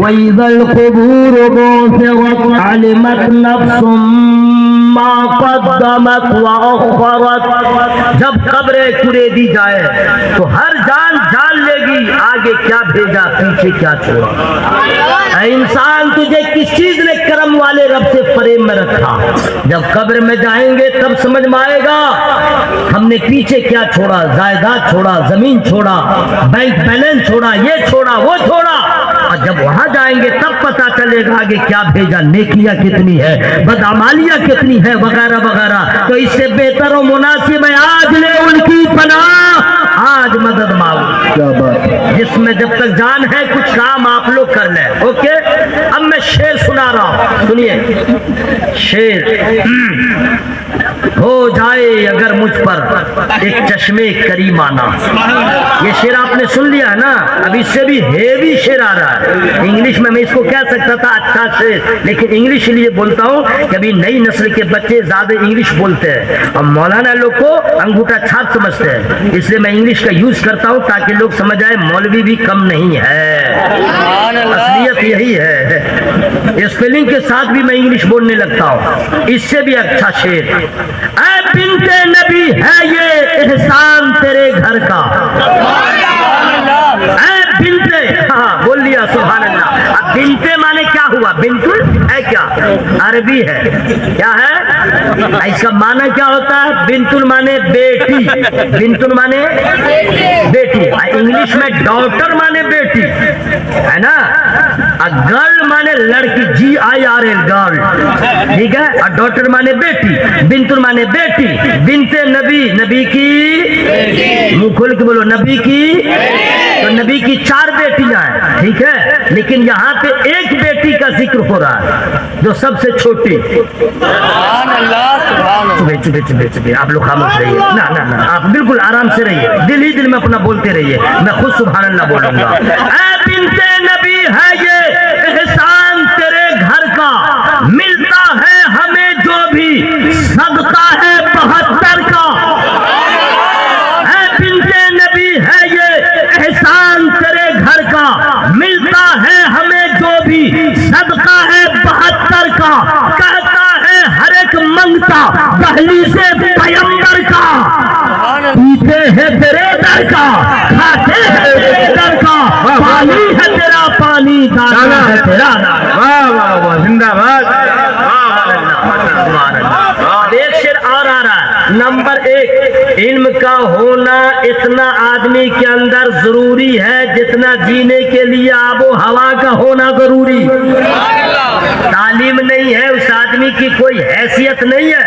وَإِذَا الْقُبُورُ بُعْثِرَتْ عَلِمَتْ نَفْسٌ مَّا قَدَّمَتْ وَأَخَّرَتْ. جب قبریں کھودی دی جائے تو ہر جان جان لے گی آگے کیا بھیجا پیچھے کیا چھوڑا. اے انسان تجھے کس چیز نے کرم والے رب سے فریب میں رکھا؟ جب قبر میں جائیں گے تب سمجھ میں آئے گا ہم نے پیچھے کیا چھوڑا. جائیداد چھوڑا, زمین چھوڑا, بینک بیلنس چھوڑا, یہ چھوڑا وہ چھوڑا. اور جب وہاں جائیں گے تب پتا چلے گا آگے کیا بھیجا, نیکیاں کتنی ہے, بدعمالیاں کتنی ہے, وغیرہ وغیرہ. تو اس سے بہتر و مناسب ہے آج لے ان کی پناہ, آج مدد مانگو. کیا بات ہے, جس میں جب تک جان ہے کچھ کام آپ لوگ کر لیں. اوکے, اب میں شعر سنا رہا ہوں, سنیے شعر. ہو جائے اگر مجھ پر ایک چشمے کریمانہ. یہ شعر آپ نے سن لیا ہے نا, اب اس سے بھی ہیوی شعر آ رہا ہے. انگلش میں اس کو کہہ سکتا تھا اچھا شعر, لیکن انگلش لیے بولتا ہوں کہ ابھی نئی نسل کے بچے زیادہ انگلش بولتے ہیں اور مولانا لوگ کو انگوٹھا چھاپ سمجھتے ہیں, اس لیے میں انگلش کا یوز کرتا ہوں تاکہ لوگ سمجھ آئے مولوی بھی کم نہیں ہے. اصلیت یہی ہے. اسپیلنگ کے ساتھ بھی میں انگلش بولنے لگتا ہوں. اس سے بھی اچھا شعر. اے بنت نبی ہے یہ احسان تیرے گھر کا. اے بنت, ہاں بول لیا سبحان اللہ. اب بنت مانے کیا ہوا؟ بنتل ہے کیا, عربی ہے. کیا ہے اس کا معنی کیا ہوتا ہے؟ بنتل مانے بیٹی, بنتل مانے بیٹی. انگلش میں ڈاٹر مانے بیٹی ہے نا, گرل مانے لڑکی, GIRL گرل, ٹھیک ہے. اور ڈاٹر مانے بیٹی, بنتل مانے بیٹی. بنت نبی, نبی کی, منہ کھول کے بولو, نبی کی. تو نبی کی 4 بیٹیاں ہیں, ٹھیک ہے, لیکن یہاں پہ ایک بیٹی کا ذکر ہو رہا ہے جو سب سے چھوٹی. چپے چپے چپے آپ لوگ خاموش رہیے. نہ آپ بالکل آرام سے رہیے, دل ہی دل میں اپنا بولتے رہیے, میں خود سبحان اللہ بولوں گا. اے بنت نبی ہے یہ احسان تیرے گھر کا, ملتا ہے ہمیں جو بھی صدقہ ہے 72 کا. اے بنت نبی ہے یہ احسان تیرے گھر کا, ملتا ہے ہمیں جو بھی صدقہ ہے 72 کا. کہتا ہے ہر ایک منگتا دہلیز پیمبر کا, پیتے ہیں تیرے در کا, کھاتے ہیں تیرے در کا, پانی ہے تیرا پانی, دانا ہے تیرا دانا. واہ واہ واہ, زندہ باد. ایک شعر اور آ رہا ہے. نمبر 1, علم کا ہونا اتنا آدمی کے اندر ضروری ہے جتنا جینے کے لیے آب و ہوا کا ہونا ضروری. تعلیم نہیں ہے اس آدمی کی کوئی حیثیت نہیں ہے.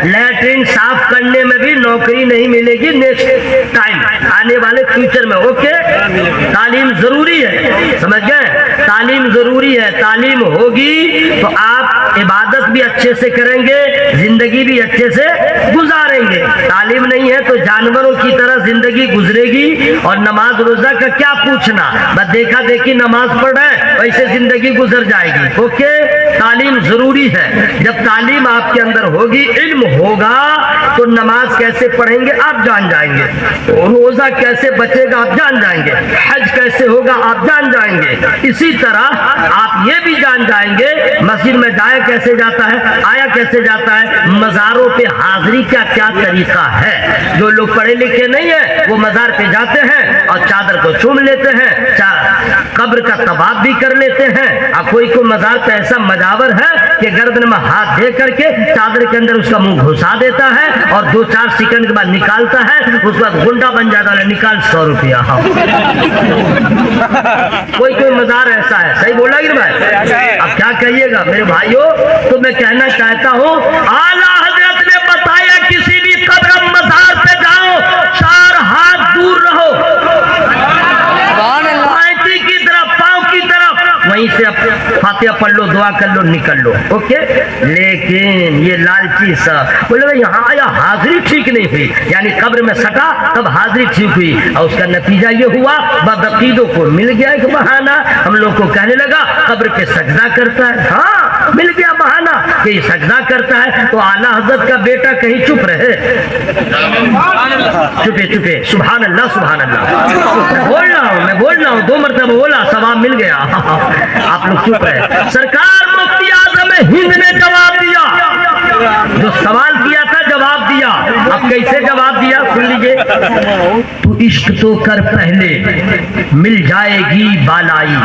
لیٹرین صاف کرنے میں بھی نوکری نہیں ملے گی نیکسٹ ٹائم, آنے والے فیوچر میں. اوکے, تعلیم ضروری ہے, سمجھ گئے, تعلیم ضروری ہے. تعلیم ہوگی تو آپ عبادت بھی اچھے سے کریں گے, زندگی بھی اچھے سے گزاریں گے. تعلیم نہیں ہے تو جانوروں کی طرح زندگی گزرے گی, اور نماز روزہ کا کیا پوچھنا, بس دیکھا دیکھی نماز پڑھ رہے ویسے زندگی گزر جائے گی. اوکے, تعلیم ضروری ہے. جب تعلیم آپ کے اندر ہوگی, علم ہوگا, تو نماز کیسے پڑھیں گے آپ جان جائیں گے, روزہ کیسے بچے گا آپ جان جائیں گے, حج کیسے ہوگا آپ جان جائیں گے. اسی طرح آپ یہ بھی جان جائیں گے مسجد میں جایا کیسے جاتا ہے, آیا کیسے جاتا ہے, مزاروں پہ حاضری کا کیا طریقہ ہے. جو لوگ پڑھے لکھے نہیں ہیں وہ مزار پہ جاتے ہیں اور چادر کو چوم لیتے ہیں, قبر کا طواف بھی کر لیتے ہیں. اب کوئی کو مزار پہ ایسا مجاور ہے کہ گردن میں ہاتھ دے کر کے چادر کے اندر اس کا منہ گھسا دیتا ہے اور 2-4 سیکنڈ کے بعد نکالتا ہے, اس وقت گنڈا بن جاتا ہے, نکال 100 روپیہ. کوئی مزار ایسا ہے, صحیح بولا کہ بھائی. اب کیا کہیے گا میرے بھائیوں, تو میں کہنا چاہتا ہوں اعلیٰ حضرت نے بتایا کسی بھی قبر مزار پہ جاؤ 4 ہاتھ دور رہو, مائٹی کی طرف, پاؤں کی طرف, وہیں سے فاتحہ پڑھ لو, دعا کر لو, نکل لو. اوکے, لیکن یہ لالچی سا بولے یہاں آیا حاضری ٹھیک نہیں ہوئی, یعنی قبر میں سٹا تب حاضری ٹھیک ہوئی, اور اس کا نتیجہ یہ ہوا بدعقیدوں کو مل گیا ایک بہانہ, ہم لوگ کو کہنے لگا قبر پہ سجدہ کرتا ہے. ہاں مل گیا بہانہ کہ یہ سجدہ کرتا ہے تو اعلیٰ حضرت کا بیٹا کہیں چپ رہے؟ چپے سبحان اللہ سبحان اللہ، میں بول رہا ہوں 2 مرتبہ بولا، ثواب مل گیا، آپ لوگ چپ رہے۔ سرکار مفتی اعظم ہند نے جواب دیا، جو سوال کیا تھا جواب دیا۔ اب کیسے جواب دیا سن لیجیے، تو عشق تو کر پہلے مل جائے گی بالائی،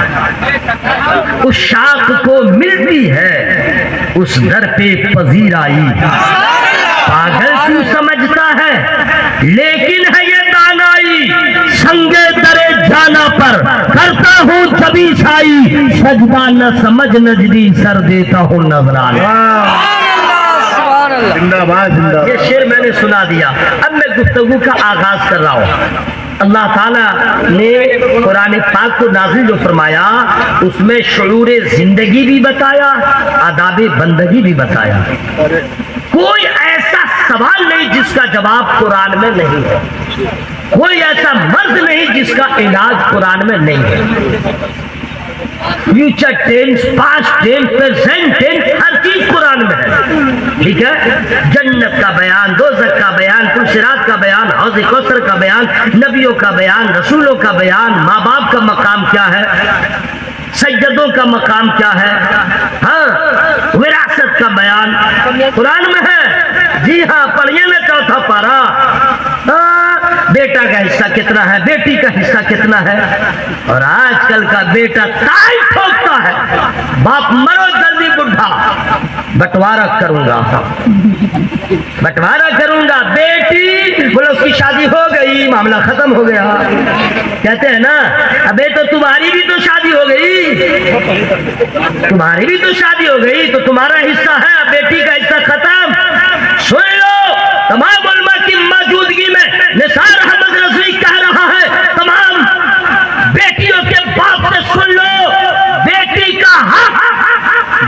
اس شاخ کو ملتی ہے اس در پہ پذیرائی، پاگل کیوں سمجھتا ہے لیکن ہے یہ دانائی، سنگے درے جانا پر کرتا ہوں جبی سائی، سجدہ نہ سمجھ نجدی سر دیتا ہوں نظرانے۔ یہ شعر میں نے سنا دیا۔ اب میں گفتگو کا آغاز کر رہا ہوں۔ اللہ تعالیٰ نے قرآن پاک کو نازل جو فرمایا اس میں شعور زندگی بھی بتایا، آداب بندگی بھی بتایا۔ کوئی ایسا سوال نہیں جس کا جواب قرآن میں نہیں ہے، کوئی ایسا مرض نہیں جس کا علاج قرآن میں نہیں ہے۔ Future tense, past tense, present tense, ہر چیز قرآن میں ہے، ٹھیک ہے؟ جنت کا بیان، دوزخ کا بیان، پرصراط کا بیان، حوض کوثر کا بیان، نبیوں کا بیان، رسولوں کا بیان، ماں باپ کا مقام کیا ہے، سجدوں کا مقام کیا ہے، ہاں وراثت کا بیان قرآن میں ہے۔ جی ہاں، پڑھیے نا 4تھا پارہ، بیٹا کا حصہ کتنا ہے، بیٹی کا حصہ کتنا ہے۔ اور آج کل کا بیٹا تائی ٹھوکتا ہے، باپ مرو جلدی بڈھا، بٹوارہ کروں گا، بیٹی بولو اس کی شادی ہو گئی، معاملہ ختم ہو گیا۔ کہتے ہیں نا ابے تو تمہاری بھی تو شادی ہو گئی، تو تمہارا حصہ ہے، بیٹی کا حصہ ختم۔ سن لو، تمام علماء کی موجودگی میں نثار احمد رضوی کہہ رہا ہے، تمام بیٹیوں کے باپ سے سن لو، بیٹی کا حق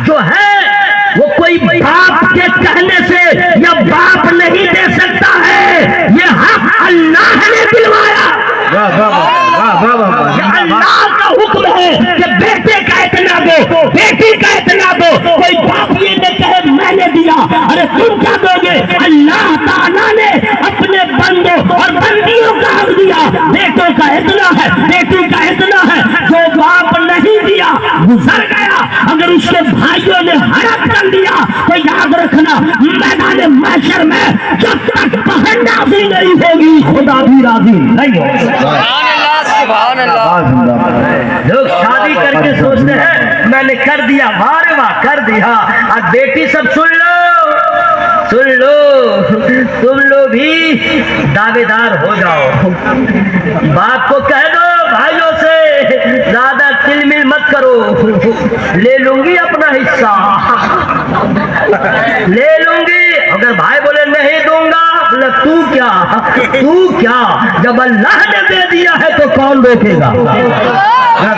جو ہے وہ کوئی باپ کے کہنے سے یا باپ نہیں دے سکتا ہے، یہ حق اللہ نے دلوایا۔ اللہ کا حکم ہے کہ بیٹے کا اتنا دو، بیٹی کا اتنا دو، کوئی باپ یہ نہ کہے میں نے دیا، ارے تم کیا دو گے؟ اللہ تعالیٰ نے اپنے بندوں اور بندیوں کا حق دیا، بیٹوں کا اتنا ہے، بیٹی کا اتنا ہے، جو باپ نہیں دیا گزر گیا، اگر اس کے بھائیوں نے ہڑپ کر دیا تو یاد رکھنا میدان محشر میں جب تک پہن نازل نہیں ہوگی خدا بھی راضی نہیں ہوگا۔ لوگ شادی کر کے سوچتے ہیں میں نے کر دیا، واہ واہ کر دیا۔ اور بیٹی سب سن لو، تم لوگ بھی دعوے دار ہو جاؤ، باپ کو کہہ دو بھائیوں سے زیادہ تل مل مت کرو، لے لوں گی اپنا حصہ، لے لوں گی۔ اگر بھائی بولے نہیں دوں گا، بولے تو کیا، جب اللہ نے دے دیا ہے تو کون روکے گا؟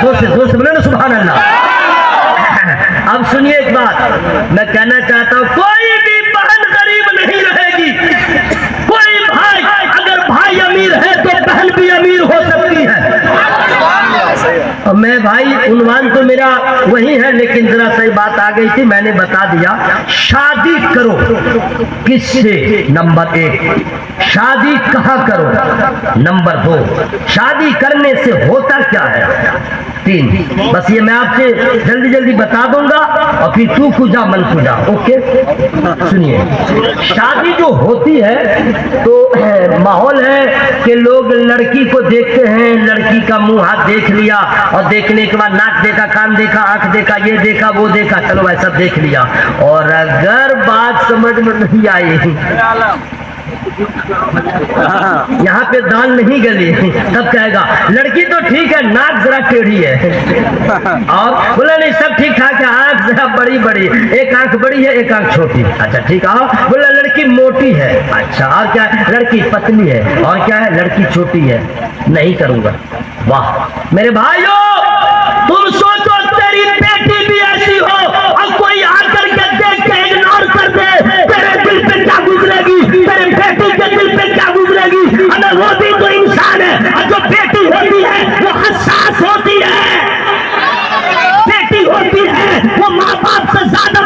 دوست بولے نا سبحان اللہ۔ اب سنیے ایک بات میں کہنا چاہتا ہوں، کوئی بھی بہن غریب نہیں رہے گی، کوئی بھائی، اگر بھائی امیر ہے تو بہن بھی امیر ہو سکتی ہے۔ اور میں بھائی عنوان تو میرا وہی ہے، لیکن ذرا صحیح بات آ گئی تھی میں نے بتا دیا۔ شادی کرو کس سے؟ نمبر 1 شادی کہاں کرو، نمبر 2 شادی کرنے سے ہوتا کیا ہے، 3 بس یہ میں آپ سے جلدی بتا دوں گا اور پھر تو کھجا من کھجا، اوکے؟ سنیے، شادی جو ہوتی ہے تو ماحول ہے کہ لوگ لڑکی کو دیکھتے ہیں، لڑکی کا منہ ہاتھ دیکھ لیا اور دیکھنے کے بعد ناک دیکھا، کان دیکھا، آنکھ دیکھا، یہ دیکھا، وہ دیکھا، چلو بھائی سب دیکھ لیا، اور اگر بات سمجھ میں نہیں آئی، یہاں پہ دان نہیں گلی، تب کہے گا لڑکی تو ٹھیک ہے، ناک ذرا ٹیڑھی ہے، اور بولا نہیں سب ٹھیک ٹھاک ہے، آنکھ ذرا بڑی، ایک آنکھ بڑی ہے ایک آنکھ چھوٹی، اچھا ٹھیک ہے، بولا لڑکی موٹی ہے، اچھا اور کیا ہے، لڑکی پتلی ہے، اور کیا ہے، لڑکی چھوٹی ہے، نہیں کروں گا۔ واہ میرے بھائیو، تم سوچو تیری بیٹی بھی ایسی ہو اور کوئی آ کر کے دیکھ کے اگنور کر دے، تیرے دل پہ کیا گزرے گی، تیرے بیٹی کے دل پہ کیا گزرے گی؟ اگر وہ بھی تو انسان ہے، اور جو بیٹی ہوتی ہے وہ حساس ہوتی ہے، بیٹی ہوتی ہے وہ ماں باپ سے زیادہ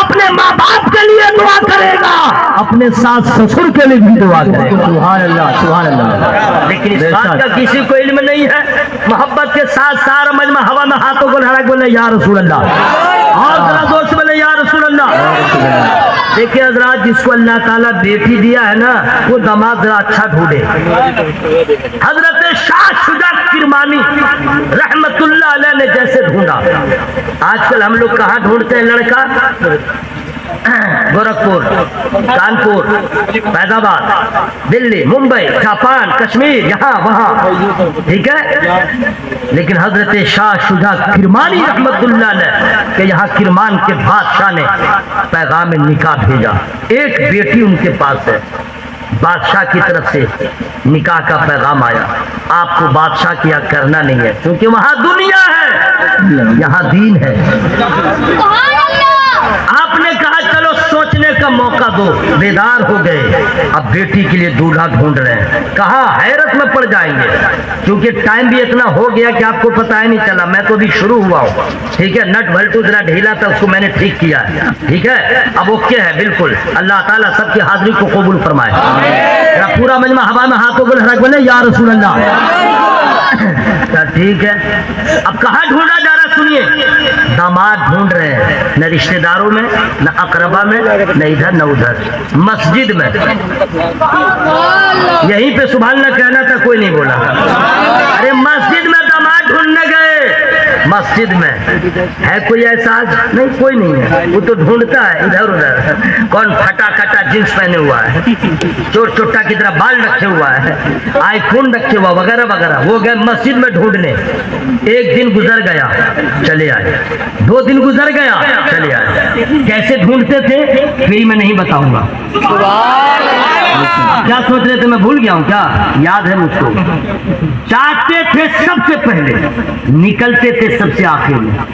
اپنے ماں باپ کے لیے دعا کرے گا, اپنے ساس سسر کے لیے بھی دعا کرے گا. سبحان اللہ, سبحان اللہ. لیکن اس بات کا کسی کو علم نہیں ہے. محبت کے ساتھ سارا مجمع ہوا میں ہاتھوں کو لہرا کے بولے یا رسول اللہ, اور ذرا زور سے بولے یا رسول اللہ. دیکھیں حضرات, جس کو اللہ تعالیٰ بیٹی دیا ہے نا, وہ داماد ذرا اچھا ڈھونڈے. حضرت شاہ شجاع کرمانی رحمت اللہ علیہ نے جیسے ڈھونڈا, آج کل ہم لوگ کہاں ڈھونڈتے ہیں لڑکا؟ گورکھپور, کانپور, فیض آباد, دلی, ممبئی, جاپان, کشمیر, یہاں وہاں, ٹھیک ہے. لیکن حضرت شاہ شجاع کرمانی رحمت اللہ علیہ کہ یہاں کرمان کے بادشاہ نے پیغام نکاح بھیجا. ایک بیٹی ان کے پاس ہے, بادشاہ کی طرف سے نکاح کا پیغام آیا. آپ کو بادشاہ کیا کرنا نہیں ہے, کیونکہ وہاں دنیا ہے, یہاں دین ہے. آپ نے کہا چلو سوچنے کا موقع دو. بیدار ہو گئے, اب بیٹی کے لیے دولہا ڈھونڈ رہے ہیں. کہا حیرت میں پڑ جائیں گے, کیونکہ ٹائم بھی اتنا ہو گیا کہ آپ کو پتہ ہی نہیں چلا. میں تو بھی شروع ہوا ہوں, ٹھیک ہے. نٹ بلٹو ذرا ڈھیلا تھا, اس کو میں نے ٹھیک کیا ہے, ٹھیک ہے. اب اوکے ہے بالکل. اللہ تعالیٰ سب کی حاضری کو قبول فرمائے. پورا مجمع ہوا میں ہاتھوں کو لہرا کے بولے یا رسول اللہ. ٹھیک ہے, اب کہاں ڈھونڈا جا رہا سنیے. داماد ڈھونڈ رہے ہیں, نہ رشتہ داروں میں, نہ اقربا میں, نہ ادھر نہ ادھر, مسجد میں. یہیں پہ سبحان اللہ کہنا تھا, کوئی نہیں بولا. ارے مسجد میں داماد ڈھونڈنے گئے, مسجد میں ہے کوئی احساس نہیں, کوئی نہیں ہے. وہ تو ڈھونڈتا ہے ادھر ادھر. کون پھٹا کٹا جینس پہنے ہوا ہے, چوٹ چوٹا کی طرح بال رکھے ہوا ہے, آئی فون رکھے ہوا وغیرہ وغیرہ. وہ گئے مسجد میں ڈھونڈنے. ایک دن گزر گیا, چلے آئے. 2 دن گزر گیا, چلے آئے. کیسے ڈھونڈتے تھے پھر میں نہیں بتاؤں گا. کیا سوچ رہے تھے, میں بھول گیا ہوں کیا؟ یاد ہے مجھ کو. چاہتے تھے سب سے پہلے, نکلتے تھے سب سے آخر میں.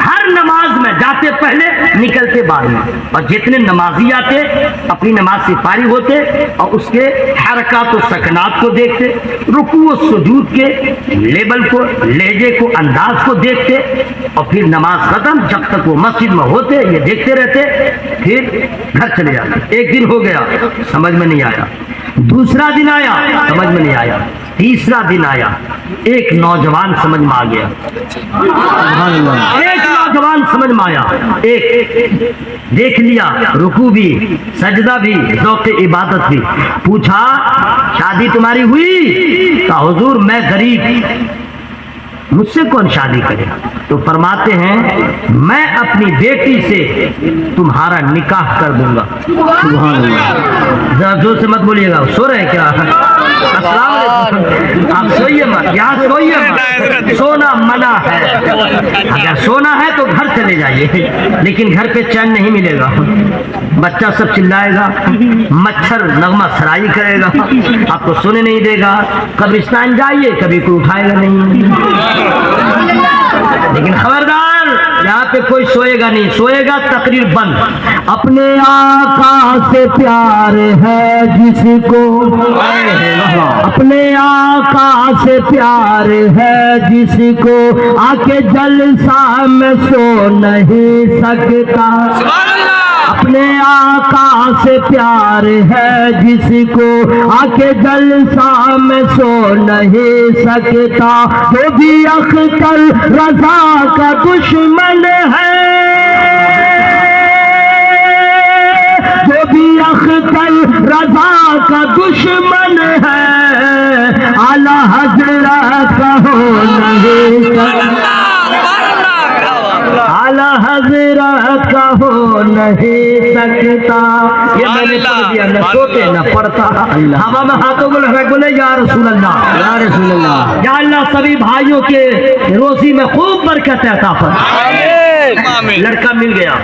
ہر نماز میں جاتے پہلے, نکلتے بعد میں. اور جتنے نمازی آتے اپنی نماز سے فارغ ہوتے اور اس کے حرکات و سکنات کو دیکھتے, رکوع و سجود کے لیبل کو, لہجے کو, انداز کو دیکھتے, اور پھر نماز ختم جب تک وہ مسجد میں ہوتے یہ دیکھتے رہتے, پھر گھر چلے جاتے. ایک دن ہو گیا, سمجھ میں نہیں آیا. دوسرا دن آیا, سمجھ میں نہیں آیا. تیسرا دن آیا, ایک نوجوان سمجھ میں آ گیا. ایک نوجوان سمجھ میں آیا, ایک دیکھ لیا, رکوع بھی, سجدہ بھی, ذوق عبادت بھی. پوچھا شادی تمہاری ہوئی؟ کہا حضور میں غریب, مجھ سے کون شادی کرے؟ تو فرماتے ہیں میں اپنی بیٹی سے تمہارا نکاح کر دوں گا. سبحان اللہ. ذرا زور سے مت بولیے گا, سو رہے کیا؟ السلام علیکم. آپ سوئیے مت, یہاں سوئیے مت, سونا منع ہے. اگر سونا ہے تو گھر چلے جائیے, لیکن گھر پہ چین نہیں ملے گا. بچہ سب چلائے گا, مچھر نغمہ سرائی کرے گا, آپ کو سونے نہیں دے گا. قبرستان جائیے, کبھی کوئی اٹھائے گا نہیں. لیکن خبردار, یہاں پہ کوئی سوئے گا نہیں, سوئے گا تقریر بند. اپنے آقا سے پیار ہے جس کو, اپنے آقا سے پیار ہے جس کو, آ کے جلسہ میں سو نہیں سکتا. اپنے آقا سے پیار ہے جس کو, آ کے جلسہ میں سو نہیں سکتا. وہ بھی اختر رضا کا دشمن ہے, وہ بھی اختر رضا کا دشمن ہے. اعلی حضرت کا ہو نہیں سکتا, اعلی حضرت کا ہو نہیں سکتا. یہ میں نے پڑھ دیا, نہ سوتے نہ پڑھتا. ہوا میں ہاتھوں کو لگا بولے یا رسول اللہ, یا رسول اللہ. یا اللہ سبھی بھائیوں کے روزی میں خوب برکت عطا فرما. لڑکا مل گیا.